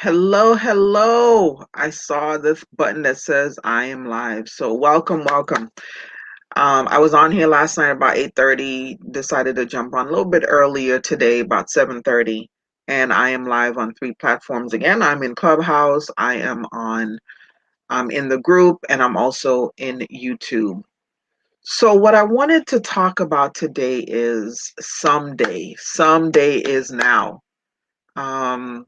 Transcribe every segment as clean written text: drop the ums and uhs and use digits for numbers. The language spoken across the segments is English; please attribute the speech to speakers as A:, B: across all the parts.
A: Hello, hello. I saw this button that says I am live. So welcome, welcome. I was on here last night about 8:30, decided to jump on a little bit earlier today, about 7:30, and I am live on three platforms again. I'm in Clubhouse, I'm in the group, and I'm also in YouTube. So what I wanted to talk about today is someday. Someday is now. Um,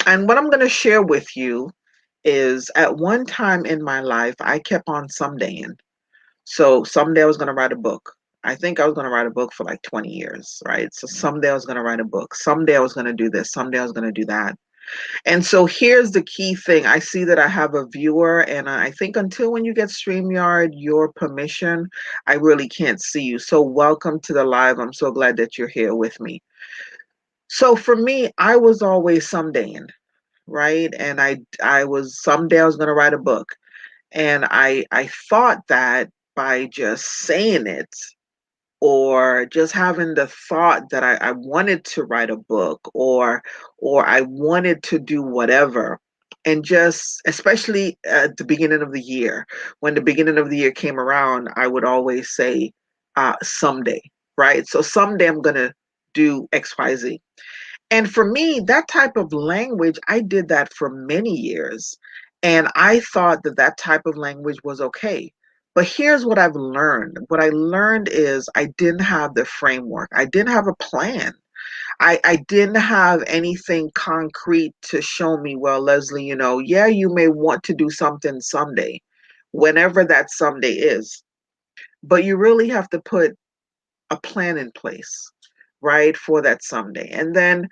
A: and what I'm going to share with you is at one time in my life, I kept on somedaying. So someday I was going to write a book. I think I was going to write a book for like 20 years, right? So someday I was going to write a book. Someday I was going to do this. Someday I was going to do that. And so here's the key thing. I see that I have a viewer, and I think until when you get StreamYard, your permission, I really can't see you. So welcome to the live. I'm so glad that you're here with me. So for me, I was always somedaying, right? And I was someday I was going to write a book, and I thought that by just saying it or just having the thought that I wanted to write a book or I wanted to do whatever, and just especially at the beginning of the year, when the beginning of the year came around, I would always say someday, right? So someday I'm going to do XYZ. And for me, that type of language, I did that for many years. And I thought that that type of language was okay. But here's what I've learned. What I learned is I didn't have the framework, I didn't have a plan. I didn't have anything concrete to show me, well, Leslie, yeah, you may want to do something someday, whenever that someday is. But you really have to put a plan in place, right, for that someday. And then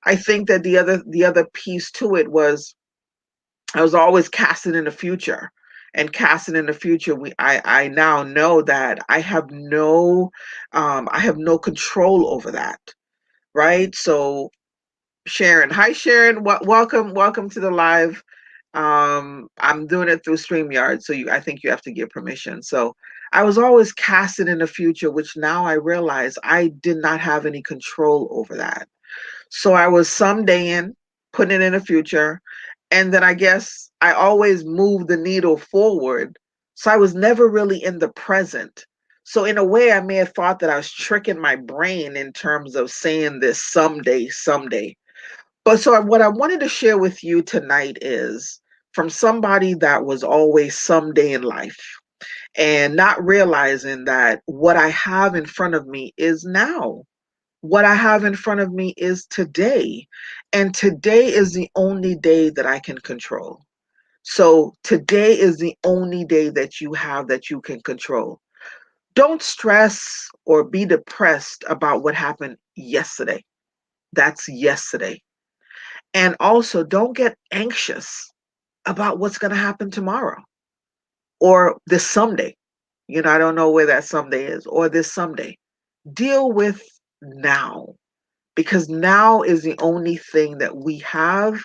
A: I think that the other piece to it was I was always casting in the future. And casting in the future, I now know that I have no control over that. Right. So Sharon, hi Sharon, welcome to the live. I'm doing it through StreamYard, so I think you have to give permission. So I was always casting in the future, which now I realize I did not have any control over that. So I was somedaying, putting it in the future. And then I guess I always moved the needle forward. So I was never really in the present. So in a way, I may have thought that I was tricking my brain in terms of saying this someday, someday. But so what I wanted to share with you tonight is from somebody that was always someday in life and not realizing that what I have in front of me is now. What I have in front of me is today. And today is the only day that I can control. So today is the only day that you have that you can control. Don't stress or be depressed about what happened yesterday. That's yesterday. And also don't get anxious about what's going to happen tomorrow or this someday. I don't know where that someday is or this someday. Deal with now, because now is the only thing that we have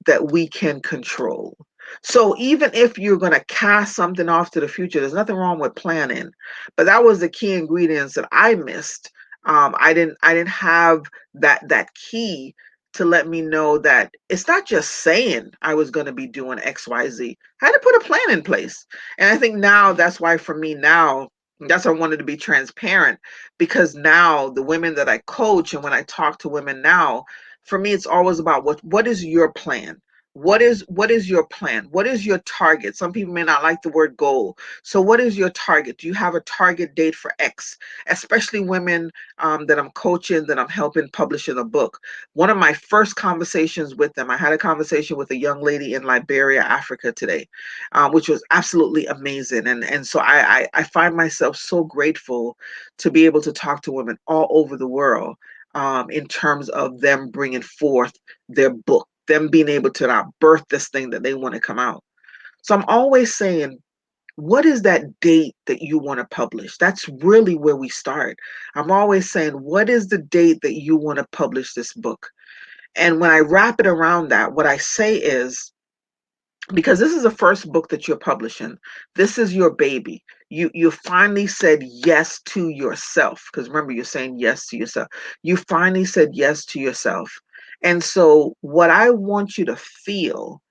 A: that we can control. So even if you're going to cast something off to the future, there's nothing wrong with planning, but that was the key ingredients that I missed. I didn't have that key to let me know that it's not just saying I was going to be doing XYZ. I had to put a plan in place. And I think now that's why for me now, that's why I wanted to be transparent, because now the women that I coach and when I talk to women now, for me it's always about what is your plan? What is your plan? What is your target? Some people may not like the word goal. So what is your target? Do you have a target date for X? Especially women that I'm coaching, that I'm helping publish in a book. One of my first conversations with them, I had a conversation with a young lady in Liberia, Africa today, which was absolutely amazing. And so I find myself so grateful to be able to talk to women all over the world, in terms of them bringing forth their book, them being able to now birth this thing that they want to come out. So I'm always saying, what is that date that you want to publish? That's really where we start. I'm always saying, what is the date that you want to publish this book? And when I wrap it around that, what I say is, because this is the first book that you're publishing, this is your baby. You finally said yes to yourself, because remember, you're saying yes to yourself. You finally said yes to yourself. And so, what I want you to feel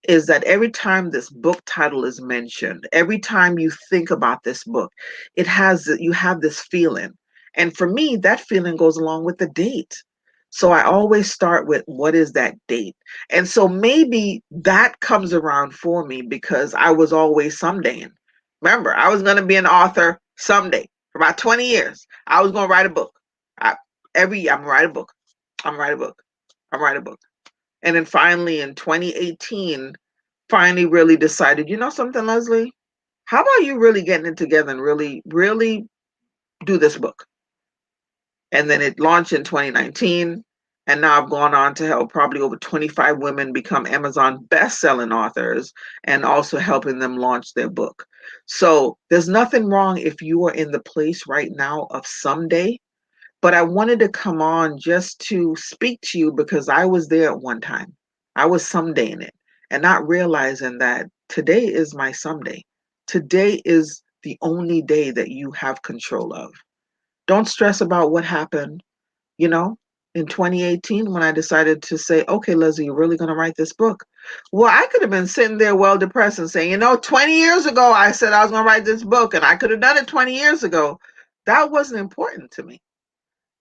A: is that every time this book title is mentioned, every time you think about this book, you have this feeling. And for me, that feeling goes along with the date. So I always start with what is that date? And so maybe that comes around for me because I was always someday. Remember, I was going to be an author someday. For about 20 years, I was going to write a book. I, every year, I'm going to write a book. I'm going to write a book. I'm going to write a book. And then finally in 2018, finally really decided, you know something, Leslie? How about you really getting it together and really, really do this book? And then it launched in 2019. And now I've gone on to help probably over 25 women become Amazon best-selling authors and also helping them launch their book. So there's nothing wrong if you are in the place right now of someday, but I wanted to come on just to speak to you because I was there at one time. I was someday in it and not realizing that today is my someday. Today is the only day that you have control of. Don't stress about what happened, you know, in 2018 when I decided to say, okay, Leslie, you're really going to write this book. Well, I could have been sitting there well depressed and saying, 20 years ago, I said I was going to write this book and I could have done it 20 years ago. That wasn't important to me.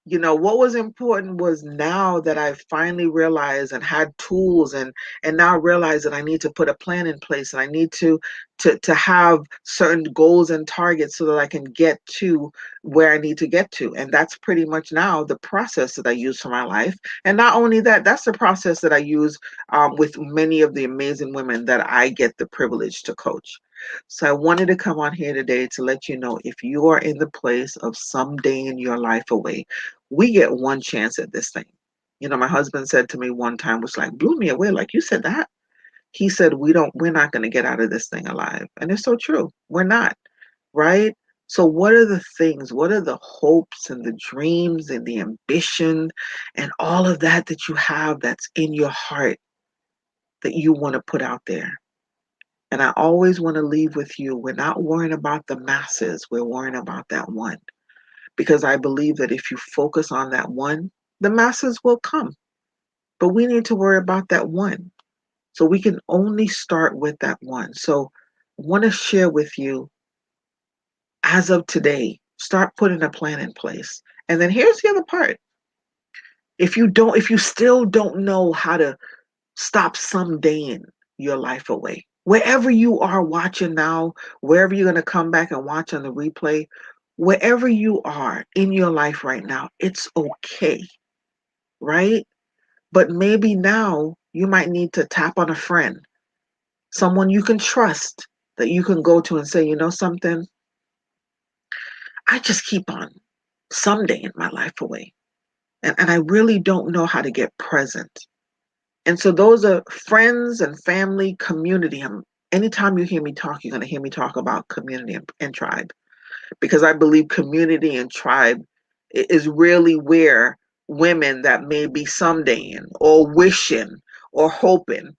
A: What was important was now that I finally realized and had tools and now realize that I need to put a plan in place and I need to have certain goals and targets so that I can get to where I need to get to. And that's pretty much now the process that I use for my life. And not only that, that's the process that I use with many of the amazing women that I get the privilege to coach. So I wanted to come on here today to let you know if you are in the place of someday in your life away, we get one chance at this thing. My husband said to me one time, which like blew me away, like, you said that? He said, we're not going to get out of this thing alive. And it's so true. We're not, right? So what are the things, what are the hopes and the dreams and the ambition and all of that you have that's in your heart that you want to put out there? And I always want to leave with you, we're not worrying about the masses, we're worrying about that one. Because I believe that if you focus on that one, the masses will come. But we need to worry about that one. So we can only start with that one. So I want to share with you, as of today, start putting a plan in place. And then here's the other part. If you still don't know how to stop somedaying your life away, wherever you are watching now, wherever you're going to come back and watch on the replay, wherever you are in your life right now, it's okay, right? But maybe now you might need to tap on a friend, someone you can trust that you can go to and say, you know something, I just keep on someday in my life away. And I really don't know how to get present. And so those are friends and family, community. Anytime you hear me talk, you're going to hear me talk about community and tribe, because I believe community and tribe is really where women that may be somedaying or wishing or hoping,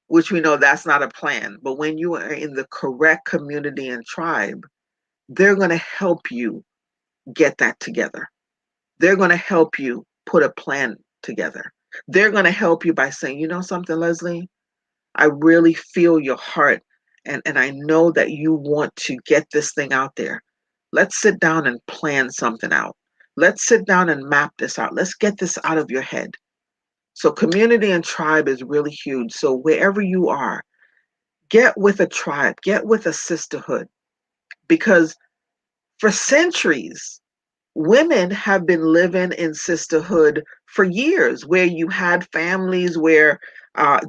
A: which we know that's not a plan, but when you are in the correct community and tribe, they're going to help you get that together. They're going to help you put a plan together. They're going to help you by saying, you know something, Leslie, I really feel your heart. And I know that you want to get this thing out there. Let's sit down and plan something out. Let's sit down and map this out. Let's get this out of your head. So, community and tribe is really huge. So, wherever you are, get with a tribe, get with a sisterhood, because for centuries, women have been living in sisterhood for years, where you had families where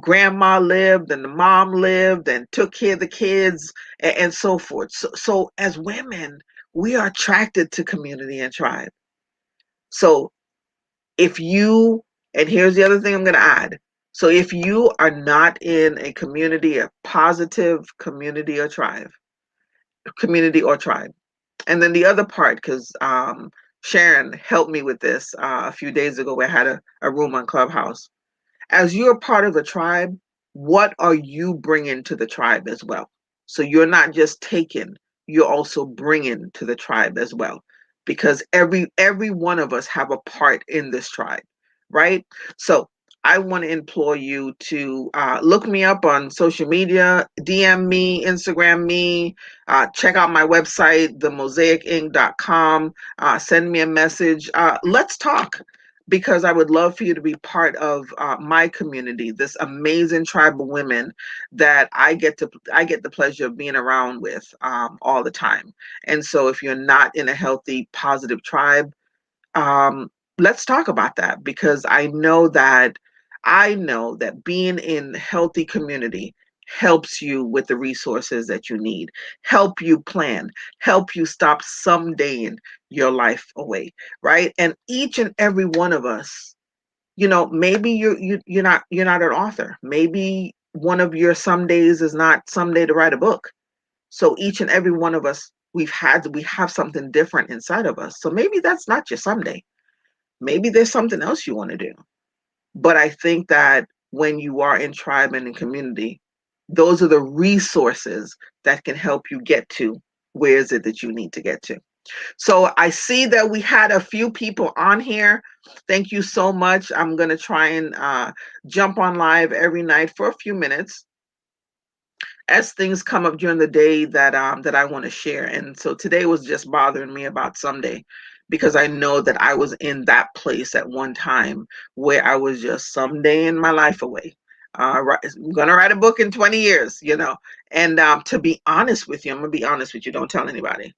A: grandma lived and the mom lived and took care of the kids and so forth. So as women, we are attracted to community and tribe. So if you, and here's the other thing I'm going to add. So if you are not in a community, a positive community or tribe, and then the other part, because Sharon helped me with this a few days ago. We had a room on Clubhouse. As you're part of a tribe, what are you bringing to the tribe as well? So you're not just taking, you're also bringing to the tribe as well, because every one of us have a part in this tribe, right? So I want to implore you to look me up on social media, DM me, Instagram me, check out my website, themosaicinc.com, send me a message. Let's talk, because I would love for you to be part of my community, this amazing tribe of women that I get the pleasure of being around with all the time. And so if you're not in a healthy, positive tribe, um, let's talk about that, because I know that being in healthy community helps you with the resources that you need, help you plan, help you stop somedaying your life away, right? And each and every one of us, maybe you're not an author. Maybe one of your some days is not someday to write a book. So each and every one of us, we have something different inside of us. So maybe that's not your someday. Maybe there's something else you want to do. But I think that when you are in tribe and in community, those are the resources that can help you get to where is it that you need to get to. So I see that we had a few people on here. Thank you so much. I'm going to try and jump on live every night for a few minutes as things come up during the day that I want to share. And so today was just bothering me about someday, because I know that I was in that place at one time where I was just someday in my life away. I'm gonna write a book in 20 years, And to be honest with you, I'm gonna be honest with you. Don't tell anybody.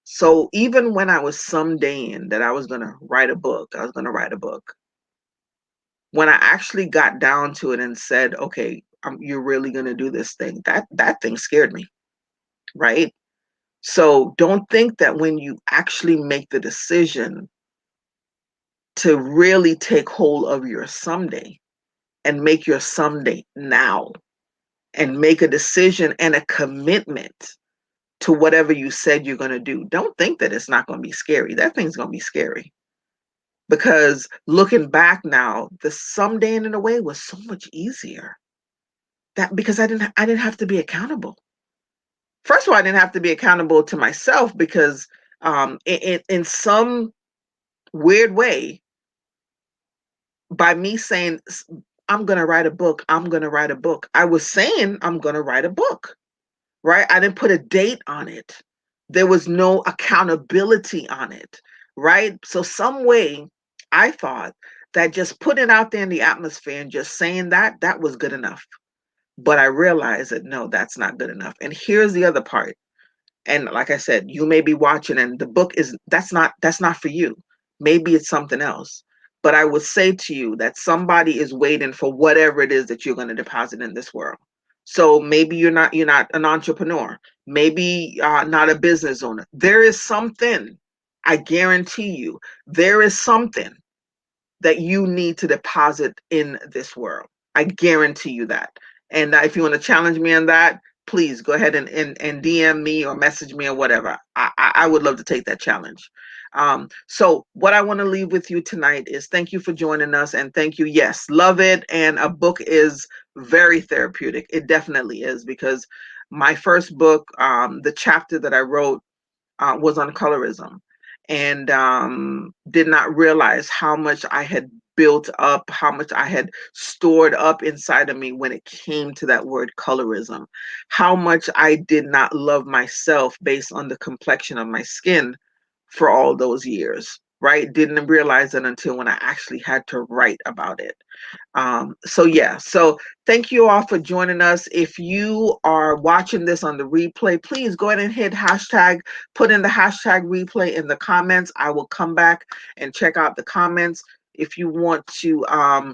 A: So even when I was someday in that I was gonna write a book, I was gonna write a book. When I actually got down to it and said, "Okay, you're really gonna do this thing," that thing scared me, right? So don't think that when you actually make the decision to really take hold of your someday and make your someday now, and make a decision and a commitment to whatever you said you're going to do, don't think that it's not going to be scary. That thing's going to be scary, because looking back now, the someday in a way was so much easier, that because I didn't have to be accountable. First of all, I didn't have to be accountable to myself, because in some weird way, by me saying, I'm going to write a book, I'm going to write a book, I was saying I'm going to write a book, right? I didn't put a date on it. There was no accountability on it, right? So some way I thought that just putting it out there in the atmosphere and just saying that was good enough. But I realized that no, that's not good enough. And here's the other part. And like I said, you may be watching and the book is that's not for you. Maybe it's something else. But I would say to you that somebody is waiting for whatever it is that you're going to deposit in this world. So maybe you're not an entrepreneur, maybe not a business owner. There is something, I guarantee you, there is something that you need to deposit in this world. I guarantee you that. And if you want to challenge me on that, please go ahead and DM me or message me or whatever. I would love to take that challenge. So what I want to leave with you tonight is thank you for joining us, and thank you. Yes, love it. And a book is very therapeutic. It definitely is, because my first book, the chapter that I wrote was on colorism, and did not realize how much I had built up, how much I had stored up inside of me when it came to that word colorism, how much I did not love myself based on the complexion of my skin for all those years, right? Didn't realize that until when I actually had to write about it. So yeah, so thank you all for joining us. If you are watching this on the replay, please go ahead and hit hashtag, put in the hashtag replay in the comments. I will come back and check out the comments. If you want to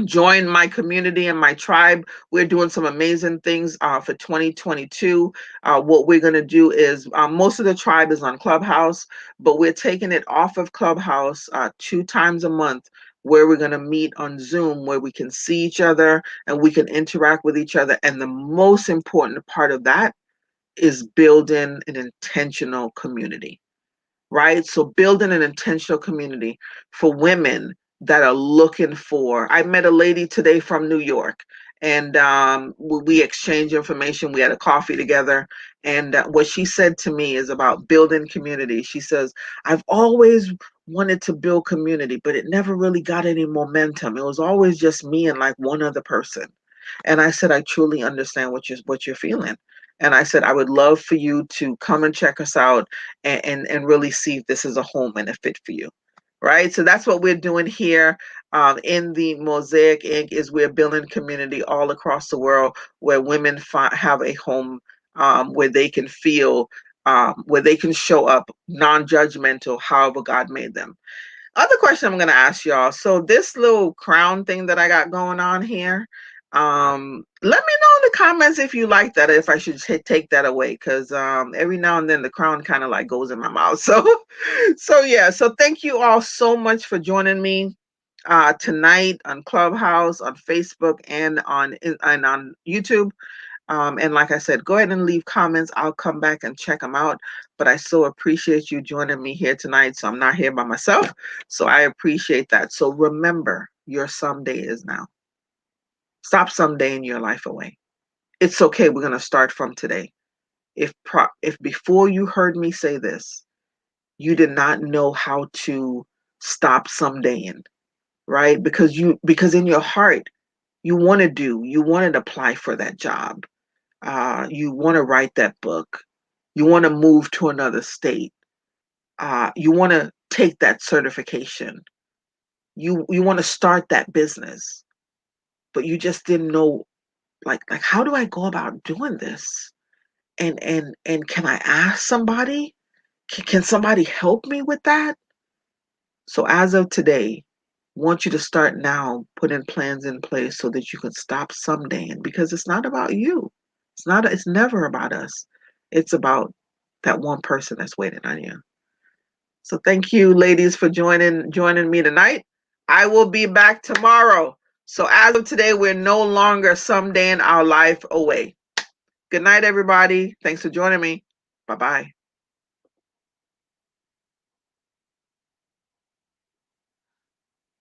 A: join my community and my tribe, we're doing some amazing things for 2022. What we're going to do is most of the tribe is on Clubhouse, but we're taking it off of Clubhouse 2 times a month, where we're going to meet on Zoom, where we can see each other and we can interact with each other. And the most important part of that is building an intentional community, right? So building an intentional community for women that are looking for. I met a lady today from New York, and we exchanged information. We had a coffee together, and what she said to me is about building community. She says, I've always wanted to build community, but it never really got any momentum. It was always just me and like one other person. And I said, I truly understand what you're feeling. And I said, I would love for you to come and check us out and really see if this is a home and a fit for you. Right. So that's what we're doing here in the Mosaic Inc. is we're building community all across the world where women have a home where they can feel where they can show up non-judgmental, however God made them. Other question I'm gonna ask y'all. So this little crown thing that I got going on here, let me know in the comments if you like that, if I should take that away, because every now and then the crown kind of like goes in my mouth. So, so yeah. So thank you all so much for joining me tonight on Clubhouse, on Facebook, and on YouTube. And like I said, go ahead and leave comments. I'll come back and check them out. But I so appreciate you joining me here tonight. So I'm not here by myself. So I appreciate that. So remember, your someday is now. Stop someday in your life away. It's okay. We're going to start from today. If before you heard me say this, you did not know how to stop someday in, right? Because in your heart, you want to apply for that job. You want to write that book. You want to move to another state. You want to take that certification. You want to start that business, but you just didn't know like how do I go about doing this? And can I ask somebody? Can somebody help me with that? So as of today, I want you to start now putting plans in place so that you can stop someday. And because it's not about you. It's never about us. It's about that one person that's waiting on you. So thank you, ladies, for joining me tonight. I will be back tomorrow. So as of today, we're no longer someday in our life away. Good night, everybody. Thanks for joining me. Bye-bye.